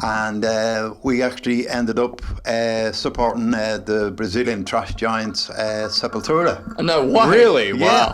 And we actually ended up supporting the Brazilian thrash giants Sepultura. No, what? Really? Yeah. Wow.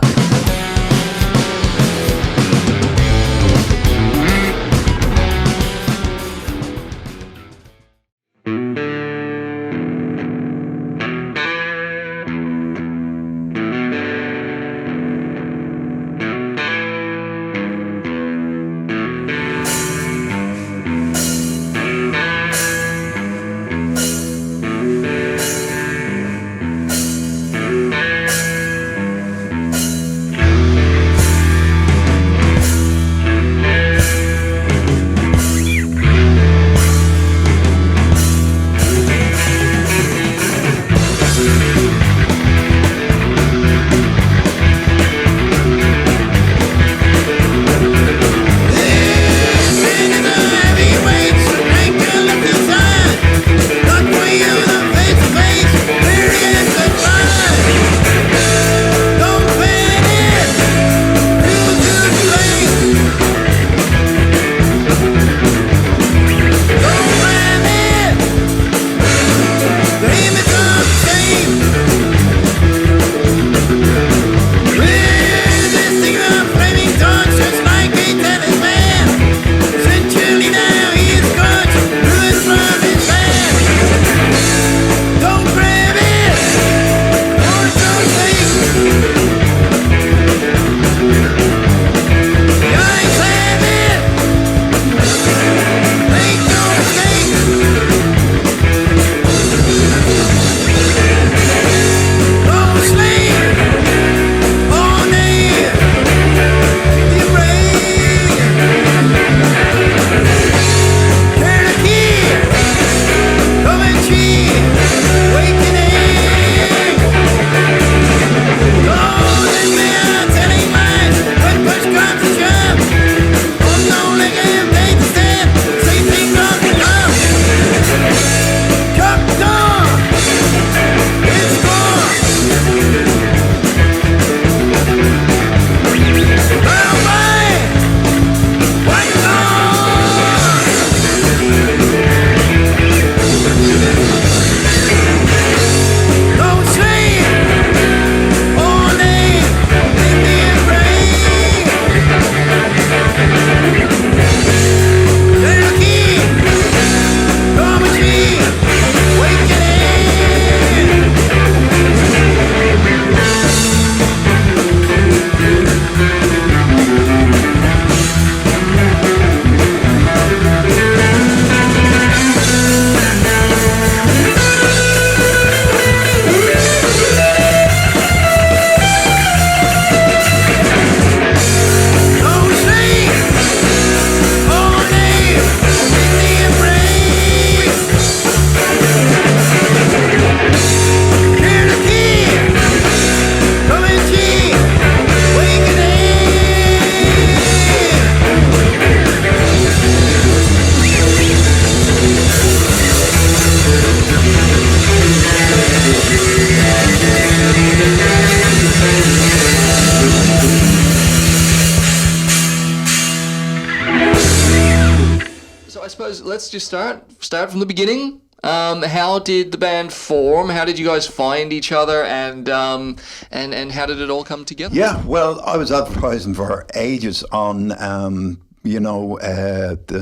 Let's just start from the beginning. How did the band form? How did you guys find each other, and how did it all come together? Yeah, well, I was advertising for ages on the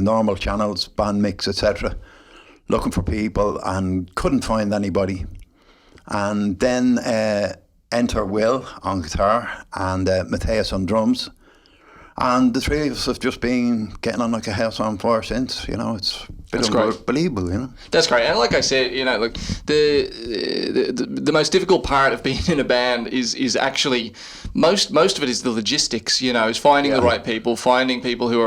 normal channels, band mix, etc., looking for people and couldn't find anybody. And then enter Will on guitar and Matthias on drums. And the three of us have just been getting on like a house on fire since. It's That's been great. unbelievable. That's great. And like I said, like the most difficult part of being in a band is actually most of it is the logistics. Is finding the right people, finding people who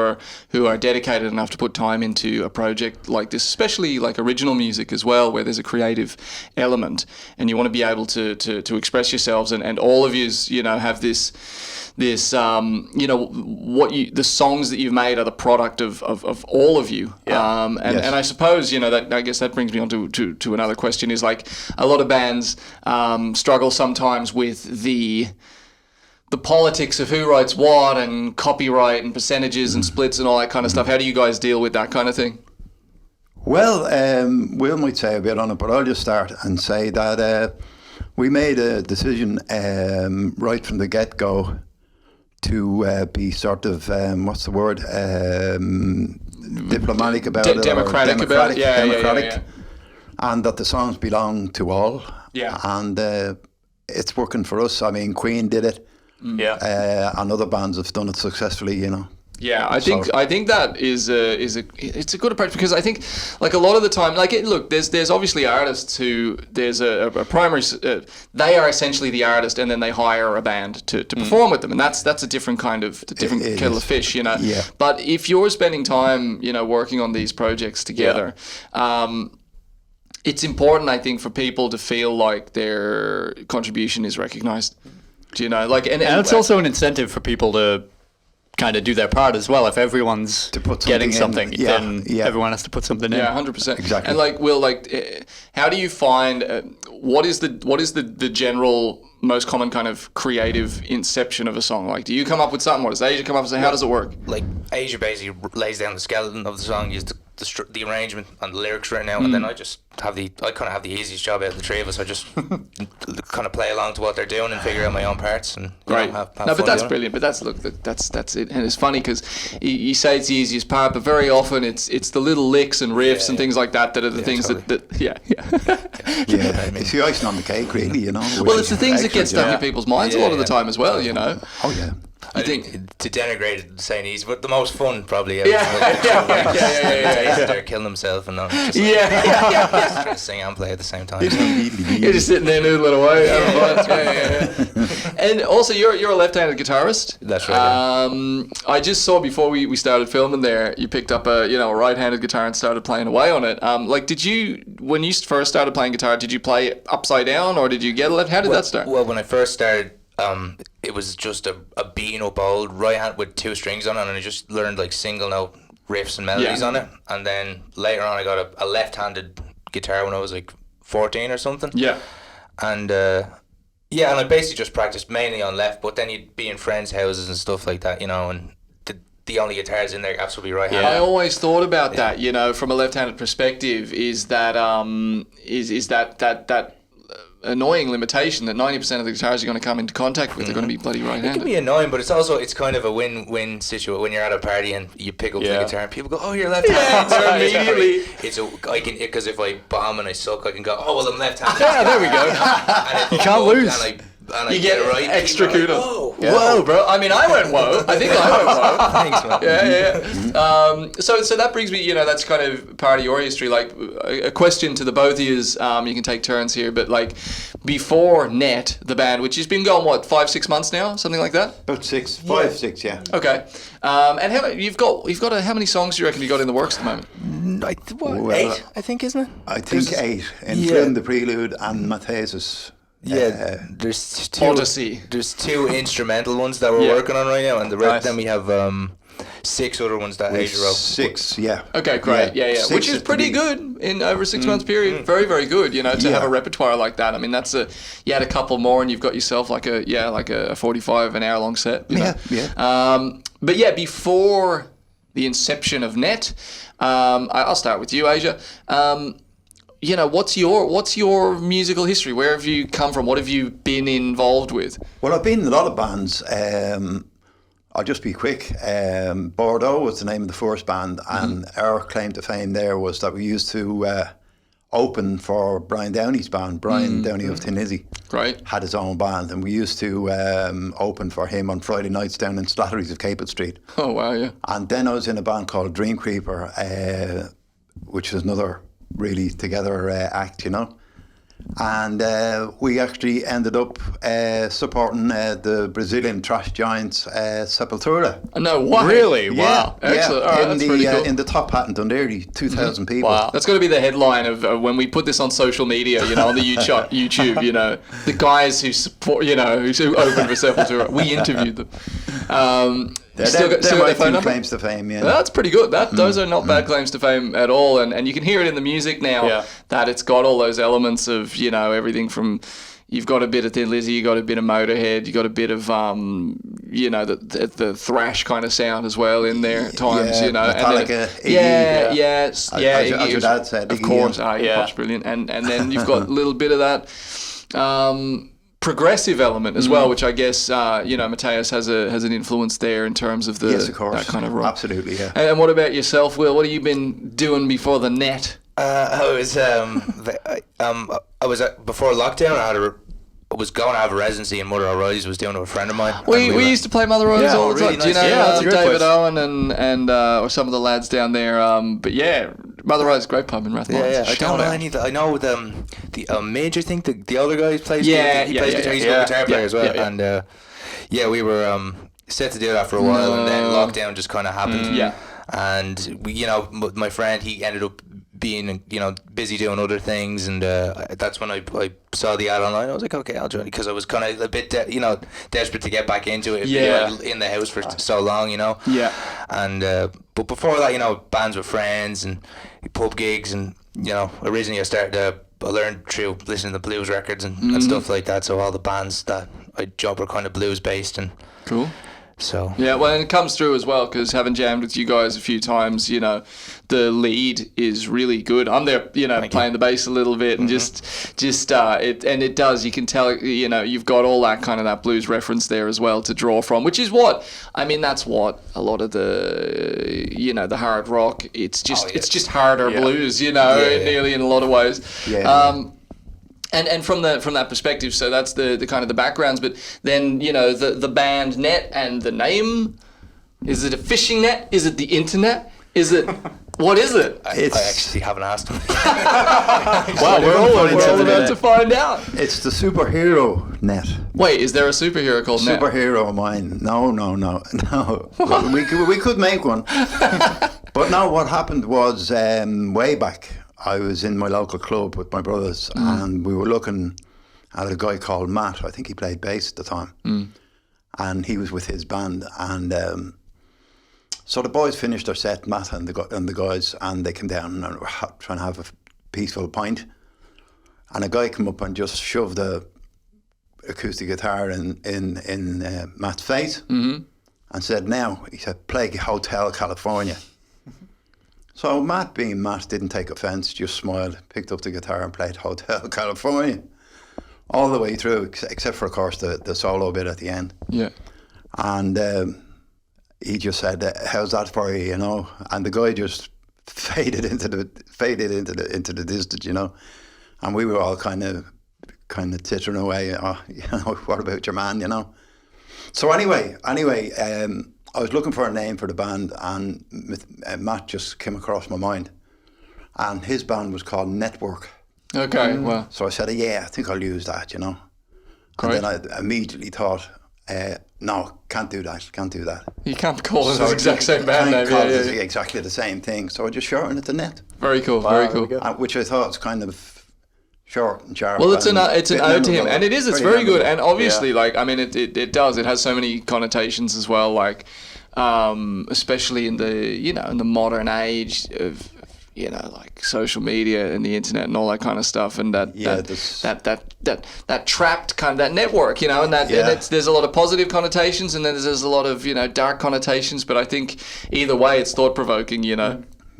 are dedicated enough to put time into a project like this, especially like original music as well, where there's a creative element, and you want to be able to express yourselves, and all of yous have this the songs that you've made are the product of all of you. And I suppose that, I guess that brings me on to another question, is like a lot of bands struggle sometimes with the politics of who writes what and copyright and percentages and splits and all that kind of stuff. How do you guys deal with that kind of thing? Well, Will might say a bit on it, but I'll just start and say that we made a decision right from the get-go to be sort of, what's the word, diplomatic about it. Democratic about it. Yeah. And that the songs belong to all. Yeah. And it's working for us. I mean, Queen did it. Yeah. And other bands have done it successfully, you know. Yeah, I think that is a good approach, because I think, like, a lot of the time, like, look, there's obviously artists who there's a primary they are essentially the artist, and then they hire a band to perform with them, and that's a different kind of kettle of fish, you know. Yeah. But if you're spending time, you know, working on these projects together, it's important, I think, for people to feel like their contribution is recognized. Do you know, like, and it's also an incentive for people to kind of do their part as well. If everyone's getting something, then everyone has to put something in. Yeah, 100%. Exactly. And like, Will, like, how do you find what is the general most common kind of creative inception of a song? Like, do you come up with something? What does Asia come up with? How does it work? Like, Asia basically lays down the skeleton of the song, use the arrangement and the lyrics right now, and then I kind of have the easiest job out of the three of us. I just kind of play along to what they're doing and figure out my own parts and Right. have No, fun but that's doing it. brilliant. But that's it. And it's funny because you say it's the easiest part, but very often it's the little licks and riffs and things like that are the things totally. that It's the icing on the cake, really, you know. Well, it's the things that get stuck in people's minds a lot of the time as well, you know. Oh, yeah. I think to denigrate it, saying easy, but the most fun probably. They're killing themselves and just just trying to sing and play at the same time. You're just sitting there noodling away. And also, you're a left-handed guitarist. That's right. I just saw before we started filming there, you picked up a right-handed guitar and started playing away on it. Like, when you first started playing guitar, did you play upside down or did you get a left? How did that start? Well, when I first started, it was just a beaten up old right hand with two strings on it, and I just learned like single note riffs and melodies on it. And then later on I got a left-handed guitar when I was like 14 or something. Yeah. And and I basically just practiced mainly on left, but then you'd be in friends' houses and stuff like that, you know, and the only guitars in there absolutely right-handed. I always thought about that, you know, from a left-handed perspective, is that that annoying limitation that 90% of the guitars you're going to come into contact with are going to be bloody right-handed. It can be annoying, but it's kind of a win-win situation when you're at a party and you pick up the guitar and people go, "Oh, you're left-handed." Immediately. Because if I bomb and I suck, I can go, "Oh, well, I'm left-handed." Yeah, there we go. You can't lose. And You get it right. extra people are kudos. like, "Whoa." Whoa, bro. I mean, I went whoa. I think I went whoa. Thanks, man. Yeah. So that brings me, you know, that's kind of part of your history. Like, a question to the both of you is, you can take turns here, but like, before Net, the band, which has been going, what, 5-6 months now? Something like that? About 6, 6, yeah. Okay. And you've got how many songs do you reckon you got in the works at the moment? Well, 8, I think, isn't it? I think 8, including the prelude and Matthias's. Yeah, there's two. Odyssey. There's 2 instrumental ones that we're working on right now, and then we have 6 other ones that Asia wrote. 6, yeah. Okay, great. Yeah. Which is pretty good in over a 6 months period. Very, very good. You know, to have a repertoire like that. I mean, you had a couple more, and you've got yourself like a 45 an hour long set. You know? But yeah, before the inception of Net, I'll start with you, Asia. You know, what's your musical history? Where have you come from? What have you been involved with? Well, I've been in a lot of bands. I'll just be quick. Bordeaux was the name of the first band, and our claim to fame there was that we used to open for Brian Downey's band. Brian Downey of Tin Lizzy had his own band, and we used to open for him on Friday nights down in Slattery's of Capel Street. Oh, wow, yeah. And then I was in a band called Dream Creeper, which was another really together act, you know. And we actually ended up supporting the Brazilian thrash giants Sepultura. No, what? Really? Wow. Excellent. All right, that's pretty cool. In the top hat in Dundee, 2,000 people. Wow. That's got to be the headline of when we put this on social media, you know, on the YouTube, you know, the guys who support, you know, who opened for Sepultura. We interviewed them. Still got their phone number? Claims to fame, yeah. That's pretty good. Those are not bad claims to fame at all, and you can hear it in the music now that it's got all those elements of, you know, everything from, You've got a bit of Thin Lizzy, you got a bit of Motorhead, you got a bit of the thrash kind of sound as well in there at times. Metallica, Iggy, as your dad said, of Iggy, course, that's brilliant. And then you've got a little bit of that progressive element as well, which I guess Mateus has an influence there in terms of yes, of course, that kind of rock. Absolutely, yeah. And what about yourself, Will? What have you been doing before the net? I was before lockdown. I was going to have a residency in Mother O'Reilly's. Was doing it with a friend of mine. We used to play Mother O'Reilly's all the time. Really Do you know nice. David Owen and or some of the lads down there? But yeah, Mother O'Reilly's great pub in Rathmines. Yeah. I don't know any of the. I know the Major thing. The other guy plays. He plays guitar. He's a good guitar player as well. Yeah. And we were set to do that for a while, and then lockdown just kind of happened. Yeah. And we, my friend, he ended up being busy doing other things, and that's when I saw the ad online. I was like, okay, I'll join, because I was kind of a bit desperate to get back into it. In the house for so long, and but before that, bands with friends and pub gigs, and originally I learned through listening to blues records and stuff like that, so all the bands that I joined were kind of blues based. And cool. So yeah, well, and it comes through as well, because having jammed with you guys a few times, the lead is really good. I'm there, playing the bass a little bit, and it does. You can tell, you've got all that kind of that blues reference there as well to draw from, which is that's what a lot of the the hard rock. It's just harder blues, nearly in a lot of ways. Yeah. And from that perspective, so that's the kind of the backgrounds. But then the band net and the name. Is it a fishing net? Is it the internet? Is it what is it? I actually haven't asked him. Wow, we're all about to find out. It's the superhero net. Wait, is there a superhero called net? Superhero of mine? No. we could make one. But no, what happened was way back, I was in my local club with my brothers, and we were looking at a guy called Matt. I think he played bass at the time, and he was with his band. And so the boys finished their set, Matt and the guys, and they came down and were trying to have a peaceful pint. And a guy came up and just shoved a acoustic guitar in Matt's face, and said, "Now," he said, "play Hotel California." So Matt, being Matt, didn't take offence, just smiled, picked up the guitar and played Hotel California all the way through, except for, of course, the solo bit at the end. Yeah. And he just said, "How's that for you?" And the guy just faded into the distance, and we were all kind of tittering away. "Oh, what about your man?" So anyway. I was looking for a name for the band, and Matt just came across my mind, and his band was called Network. Okay, well. So I said, "Yeah, I think I'll use that," And Great. then I immediately thought, "No, can't do that. You can't call it the exact same band name. Yeah. Exactly the same thing. So I just shortened it to Net. Very cool. Very cool. Which I thought was kind of short and sharp. Well, it's an ode to him, and it is. It's very good, and obviously, it does. It has so many connotations as well, like especially in the in the modern age of like social media and the internet and all that kind of stuff, and that trapped kind of that network, and there's a lot of positive connotations, and then there's a lot of dark connotations. But I think either way, it's thought provoking.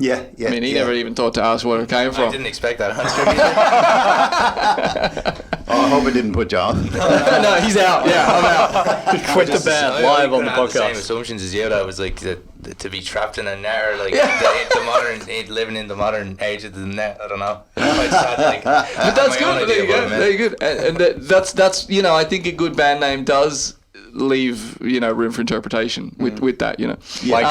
Yeah. I mean, he never even thought to ask where it came from. I didn't expect that answer. Oh, I hope it didn't put you on. No, he's out. Yeah, I'm out. Quit the band live on the podcast. The same assumptions as you. That was like to be trapped in a net, or like the modern living in the modern age of the net. I don't know. Quite sad, but that's good. There you go. And that's I think a good band name does leave room for interpretation with that. Like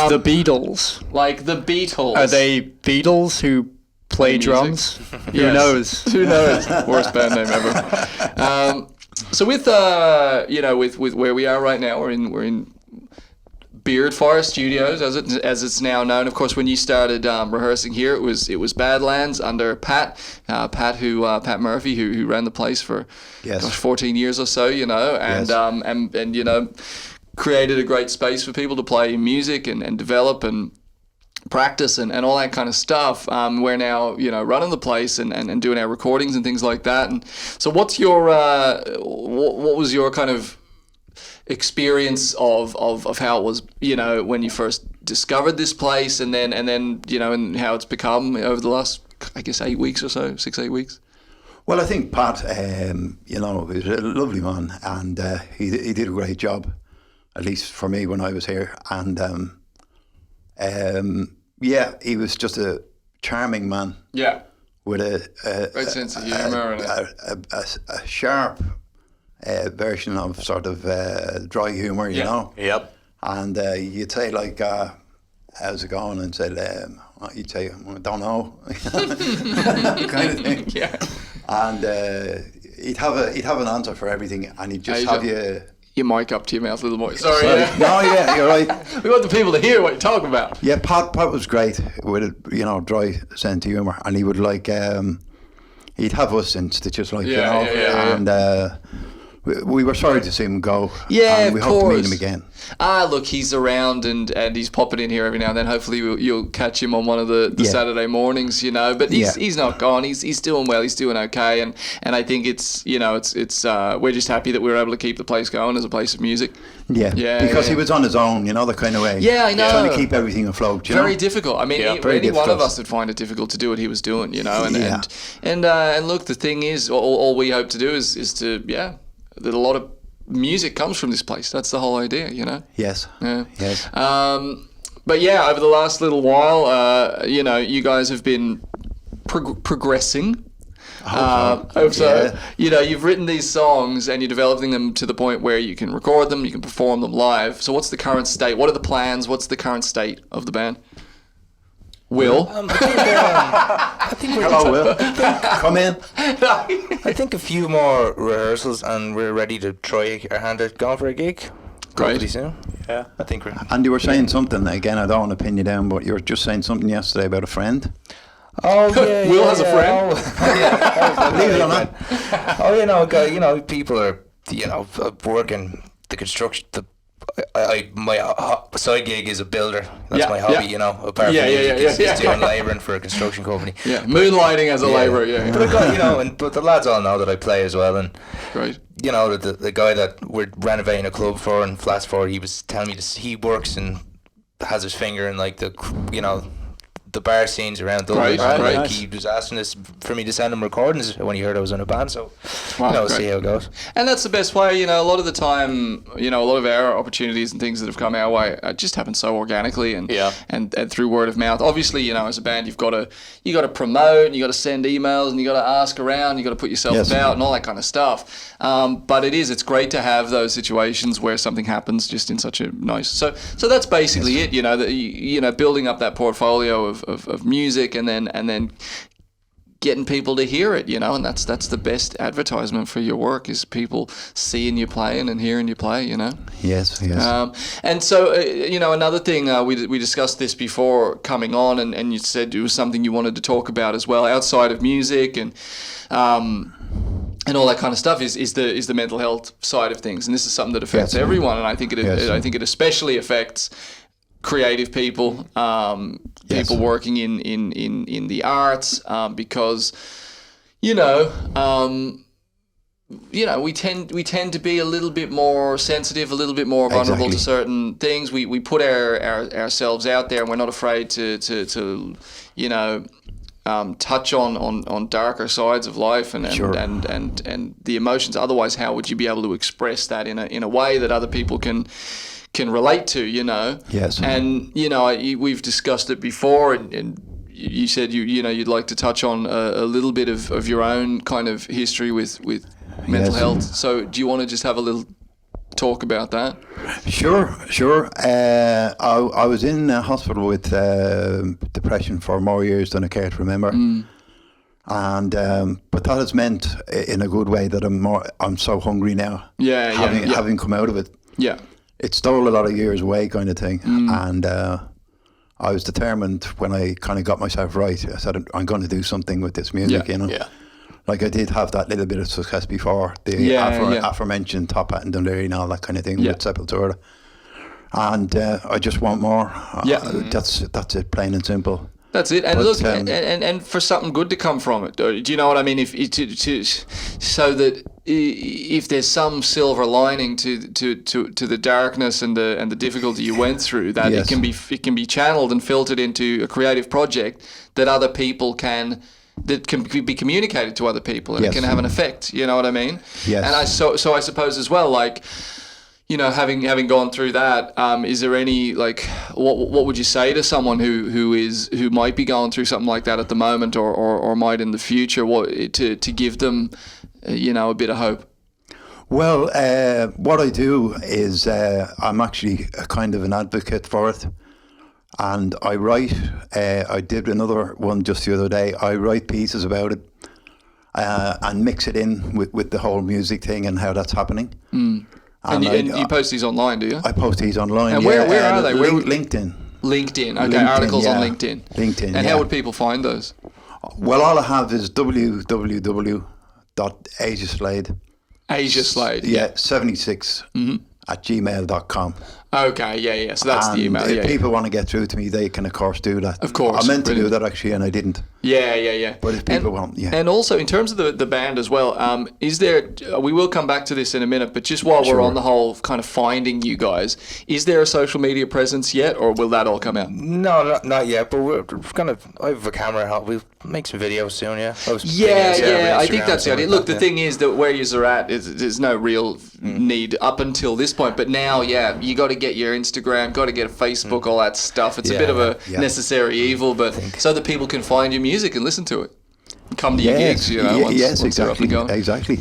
the Beatles. Like the Beatles. Are they Beatles who play drums? Who knows? Who knows? Worst band name ever. So with with where we are right now, we're in Beardfire Studios, as it's now known. Of course, when you started rehearsing here, it was Badlands under Pat Murphy, who ran the place for 14 years or so, and created a great space for people to play music and develop, and practice and all that kind of stuff. We're now, running the place and doing our recordings and things like that. And so what's your, what was your kind of experience of how it was, when you first discovered this place and then, and how it's become over the last, I guess, 8 weeks or so, 6-8 weeks? Well, I think Pat, he was a lovely man, and he did a great job, at least for me when I was here. And he was just a charming man. Yeah. With a great sense of humour and a sharp version of sort of dry humour, you know. Yep. And you'd say like, "How's it going?" and said, you'd say, "I don't know," kind of thing. Yeah. And he'd have an answer for everything, and he'd just have your mic up to your mouth a little more. Sorry. No, yeah, you're right. We want the people to hear what you're talking about. Yeah, Pat was great with a, dry sense of humour, and he would he'd have us in stitches, and we were sorry to see him go. Yeah, and we hope to meet him again. Look, he's around and he's popping in here every now and then. Hopefully you'll catch him on one of the Saturday mornings, But he's not gone. He's doing well. He's doing okay. And I think it's we're just happy that we were able to keep the place going as a place of music. Yeah. Because he was on his own, the kind of way. Yeah, I know. Trying to keep everything afloat. Very difficult. I mean, any one of us would find it difficult to do what he was doing, And look, the thing is, all we hope to do is to that a lot of music comes from this place. That's the whole idea, Yes. Yeah. Yes. But over the last little while, you guys have been progressing. You've written these songs and you're developing them to the point where you can record them, you can perform them live. So what's the current state? What are the plans? What's the current state of the band? Will? I think hello, Will. Come in. I think a few more rehearsals and we're ready to try our hand at going for a gig. Great. Soon. Yeah, I think we're... And you were saying something, again, I don't want to pin you down, but you were just saying something yesterday about a friend. Oh, yeah. Will has a friend. Believe it or not. Oh, people are, working the construction, my side gig is a builder. That's my hobby, apart from just doing labouring for a construction company. Yeah, moonlighting as a labourer, But I got, but the lads all know that I play as well, and right. The guy that we're renovating a club for and flats for, he was telling me this. He works and has his finger in the bar scenes around Dublin. Right. He was asking us for me to send him recordings when he heard I was in a band, so we'll see how it goes. And that's the best way, a lot of the time, a lot of our opportunities and things that have come our way just happen so organically and through word of mouth. Obviously, as a band you got to promote and you got to send emails and you got to ask around, you got to put yourself about and all that kind of stuff. But it's great to have those situations where something happens just in such a nice. So that's basically it. That building up that portfolio of music and then getting people to hear it. And that's the best advertisement for your work is people seeing you playing and hearing you play. Yes. And so another thing we discussed this before coming on, and you said it was something you wanted to talk about as well outside of music and all that kind of stuff is the mental health side of things, and this is something that affects everyone, and I think it especially affects creative people, people working in the arts, because we tend to be a little bit more sensitive, a little bit more vulnerable to certain things. We put ourselves out there, and we're not afraid to touch on darker sides of life and the emotions. Otherwise, how would you be able to express that in a way that other people can relate to? Yes. And we've discussed it before, and you said you'd like to touch on a little bit of your own kind of history with mental health. So do you want to just have a little talk about that? Sure. I was in hospital with depression for more years than I care to remember. And but that has meant in a good way that I'm so hungry now. Having come out of it. Yeah. It stole a lot of years away, kind of thing. And I was determined when I kind of got myself right. I said, I'm going to do something with this music, Yeah. Like I did have that little bit of success before, the aforementioned Top Hat and Dunleary and all that kind of thing with Sepultura. And I just want more. That's it, plain and simple. That's it. And look, and for something good to come from it. Do you know what I mean? So that if there's some silver lining to the darkness and the difficulty you went through, that Yes. it can be channeled and filtered into a creative project that other people can be communicated to other people, and Yes. it can have an effect. You know what I mean? Yes. And I suppose as well, like, you know, having gone through that, is there any, like, what would you say to someone who might be going through something like that at the moment, or might in the future, to give them, you know, a bit of hope? Well, what I do is I'm actually a kind of an advocate for it, and I write. I did another one just the other day. I write pieces about it and mix it in with the whole music thing and how that's happening. And you post these online, do you? I post these online. And yeah, where are they? LinkedIn. LinkedIn. Okay, LinkedIn, articles on yeah. LinkedIn. LinkedIn. And yeah. how would people find those? Well, all I have is www.asiaslade. Asia Slade. Yeah, 76 at gmail.com. Okay, yeah. So that's the email. If Yeah, people want to get through to me, they can, of course, do that. Of course, I meant to do brilliant. that, actually, and I didn't. Yeah. But if people want, yeah. And also, in terms of the band as well, is there, we will come back to this in a minute, but just while we're on the whole kind of finding you guys, is there a social media presence yet, or will that all come out? No, not yet. But we're gonna. I have a camera. We'll make some videos soon. Yeah. Yeah. I think that's the idea. Look, the yeah. thing is that where you're at, there's no real need up until this point. But now, you got to get your Instagram, got to get a Facebook, all that stuff. It's a bit of a necessary evil, but so that people can find your music and listen to it. Come to your gigs, you know, once they're up and going. Exactly.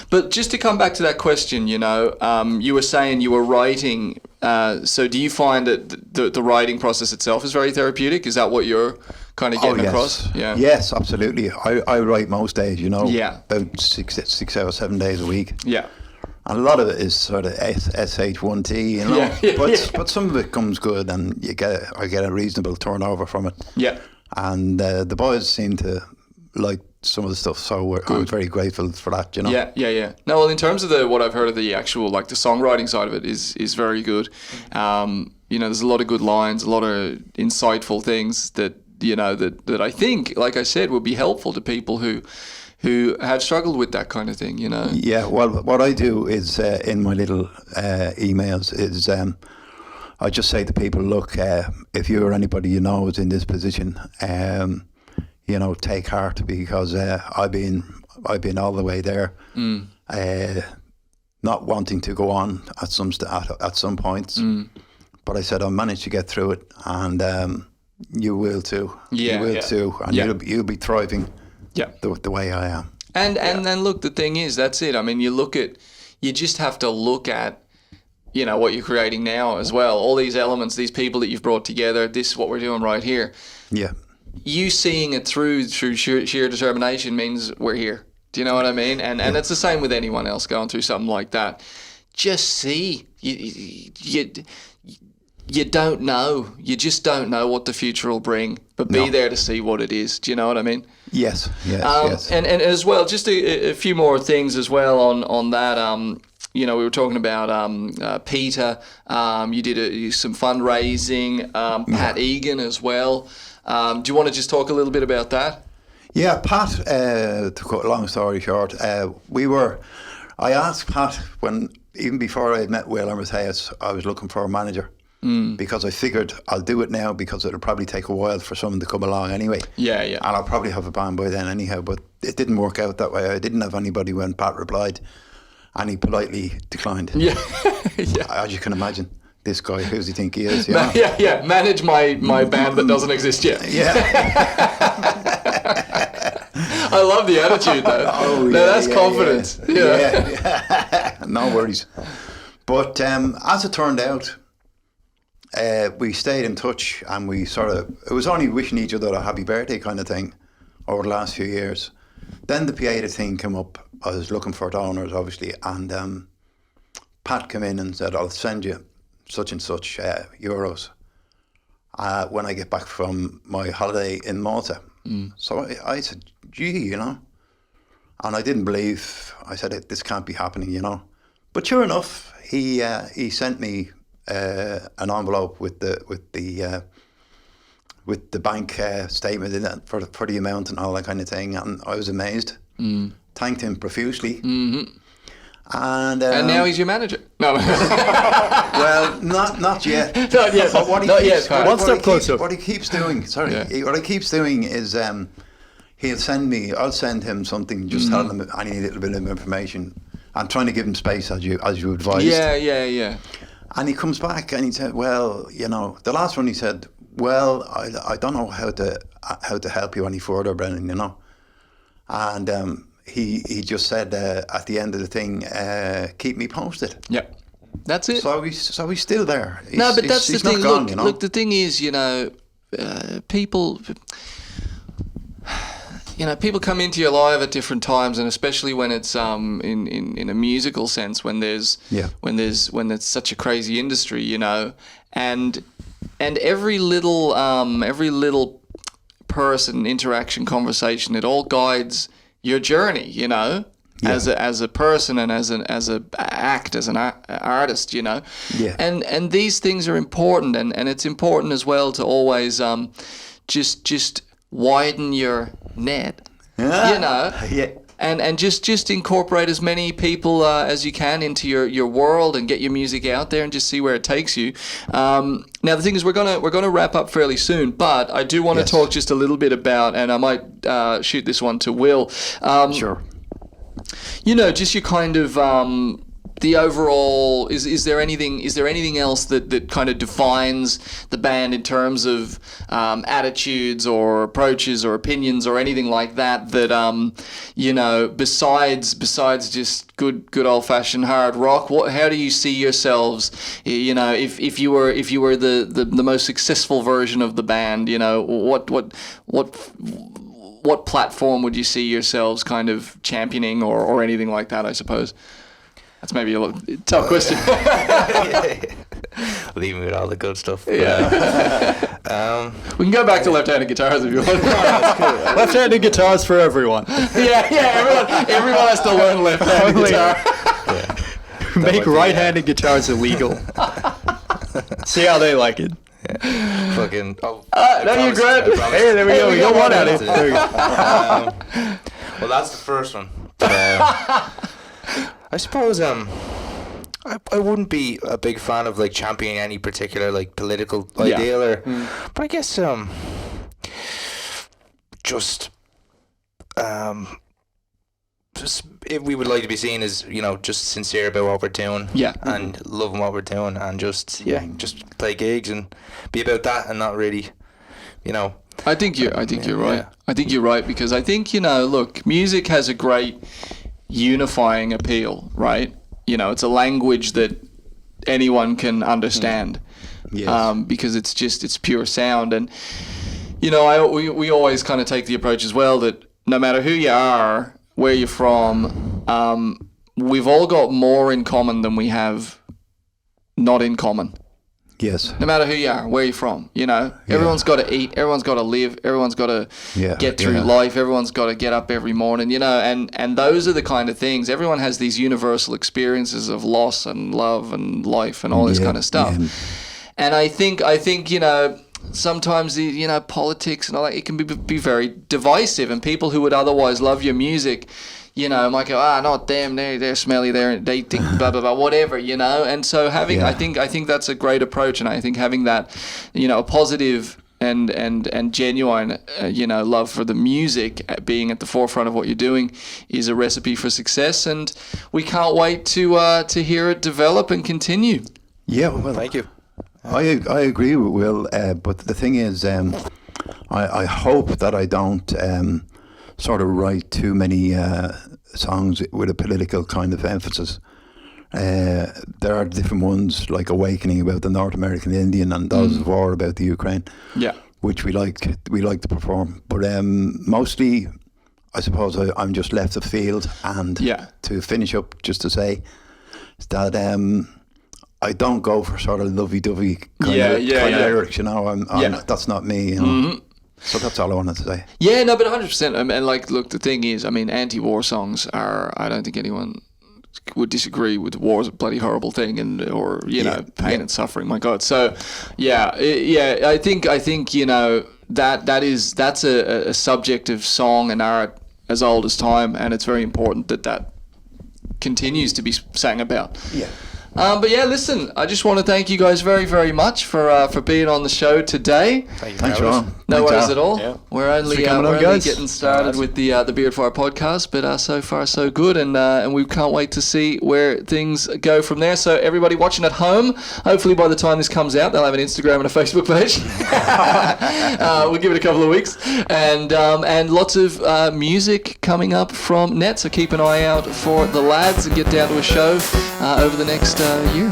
But just to come back to that question, you know, you were saying you were writing. So do you find that the writing process itself is very therapeutic? Is that what you're kind of getting across? Yeah. Yes, absolutely. I write most days, you know. Yeah. About 6 hours, 7 days a week. Yeah. And a lot of it is sort of SH1T, you know. But some of it comes good, and I get a reasonable turnover from it. Yeah. And the boys seem to like some of the stuff, so I'm very grateful for that, you know. Yeah. No, well, in terms of what I've heard of the actual, like, the songwriting side of it is very good. You know, there's a lot of good lines, a lot of insightful things that, you know, that I think, like I said, would be helpful to people who have struggled with that kind of thing, you know. Yeah, well, what I do is in my little emails is I just say to people, look, if you or anybody you know is in this position, you know, take heart, because I've been all the way there, not wanting to go on at some points, but I said I managed to get through it, and you will too. Yeah, you will too, and you'll be thriving. Yeah, the way I am. And then look, the thing is, that's it. I mean, you just have to look at, you know, what you're creating now as well. All these elements, these people that you've brought together, this is what we're doing right here. Yeah. You seeing it through sheer determination means we're here. Do you know what I mean? And it's the same with anyone else going through something like that. Just see. You don't know. You just don't know what the future will bring. But be there to see what it is. Do you know what I mean? Yes. And as well, just a few more things as well on that. You know, we were talking about Peter. You did some fundraising. Pat Egan as well. Do you want to just talk a little bit about that? Yeah, Pat, to cut a long story short, I asked Pat, even before I met Will and Matthias, I was looking for a manager. Because I figured I'll do it now, because it'll probably take a while for someone to come along anyway. Yeah. And I'll probably have a band by then anyhow, but it didn't work out that way. I didn't have anybody when Pat replied, and he politely declined. Yeah. As you can imagine, this guy, who does he think he is? Yeah. Manage my band that doesn't exist yet. Yeah. I love the attitude though. That's confidence. Yeah. No worries. But as it turned out, we stayed in touch, and it was only wishing each other a happy birthday kind of thing over the last few years. Then the Pieta thing came up. I was looking for donors, obviously, and Pat came in and said, I'll send you such and such euros when I get back from my holiday in Malta. So I said, gee, you know, and I didn't believe. I said, this can't be happening, you know. But sure enough, he sent me an envelope with the bank statement in it for the amount and all that kind of thing, and I was amazed. Thanked him profusely. Mm-hmm. And now he's your manager. No. Well, not yet. Not yet. But what he Not keeps, yet. what, One step closer. What he keeps doing, what he keeps doing is I'll send him something, just telling him any little bit of information. I'm trying to give him space as you advised. Yeah. And he comes back and he said, well, the last one he said, well, I don't know how to help you any further, Brennan, And he just said at the end of the thing, keep me posted. Yeah. That's it. So he's still there. But that's the thing. Gone, Look, the thing is, people people come into your life at different times, and especially when it's in a musical sense, when there's it's such a crazy industry, and every little person, interaction, conversation, it all guides your journey, as a person and as an artist, and these things are important, and it's important as well to always just widen your net, and just incorporate as many people as you can into your world and get your music out there and just see where it takes you. Now the thing is, we're gonna wrap up fairly soon, but I do want to talk just a little bit about, and I might shoot this one to Will. Sure. Just your kind of the overall, is there anything else that kind of defines the band in terms of attitudes or approaches or opinions or anything like that besides just good old fashioned hard rock? How do you see yourselves, if you were the most successful version of the band, what platform would you see yourselves kind of championing or anything like that, I suppose? That's maybe a tough question. Leave me with all the good stuff. Yeah. We can go back to left-handed guitars if you want. That's cool. Left-handed guitars for everyone. Everyone has to learn left-handed guitar. Make right-handed guitars illegal. See how they like it. Yeah. Fucking. No, you're good. Hey, there we go. We got one out of it. Well, that's the first one. I suppose I wouldn't be a big fan of championing any particular political ideal but I guess just if we would like to be seen as just sincere about what we're doing, and loving what we're doing, and just play gigs and be about that, and not really I think you're right. I think you're right, because I think look, music has a great unifying appeal, right? It's a language that anyone can understand. Because it's pure sound, and we always kind of take the approach as well that no matter who you are, where you're from, we've all got more in common than we have not in common. Yes. No matter who you are, where you're from, everyone's got to eat, everyone's got to live, everyone's got to get through life, everyone's got to get up every morning, and those are the kind of things. Everyone has these universal experiences of loss and love and life and all this kind of stuff. Yeah. And I think sometimes the politics and all that, it can be very divisive, and people who would otherwise love your music, might go, not them, they're smelly, they think blah blah blah, whatever, And so I think that's a great approach, and I think having that, a positive and genuine, love for the music, being at the forefront of what you're doing, is a recipe for success, and we can't wait to hear it develop and continue. Yeah, well, thank you. I agree with Will, but the thing is, I hope that I don't sort of write too many songs with a political kind of emphasis. There are different ones, like Awakening about the North American Indian, and Dogs of War about the Ukraine, which we like to perform. But mostly, I suppose I'm just left of field, and to finish up, just to say that I don't go for sort of lovey-dovey kind of lyrics, that's not me, So that's all I wanted to say. Yeah, no, but 100%. And look, the thing is, anti-war songs are, I don't think anyone would disagree with war is a bloody horrible thing, or pain and suffering. My God. So, I think that's a subject of song and art as old as time, and it's very important that continues to be sang about. Yeah. But listen, I just want to thank you guys very, very much for being on the show today. Thanks, Ron. No worries at all. Yeah. We're only getting started with the Beardfire podcast, but so far so good, and we can't wait to see where things go from there. So everybody watching at home, hopefully by the time this comes out, they'll have an Instagram and a Facebook page. We'll give it a couple of weeks, and lots of music coming up from Net. So keep an eye out for the lads and get down to a show over the next year.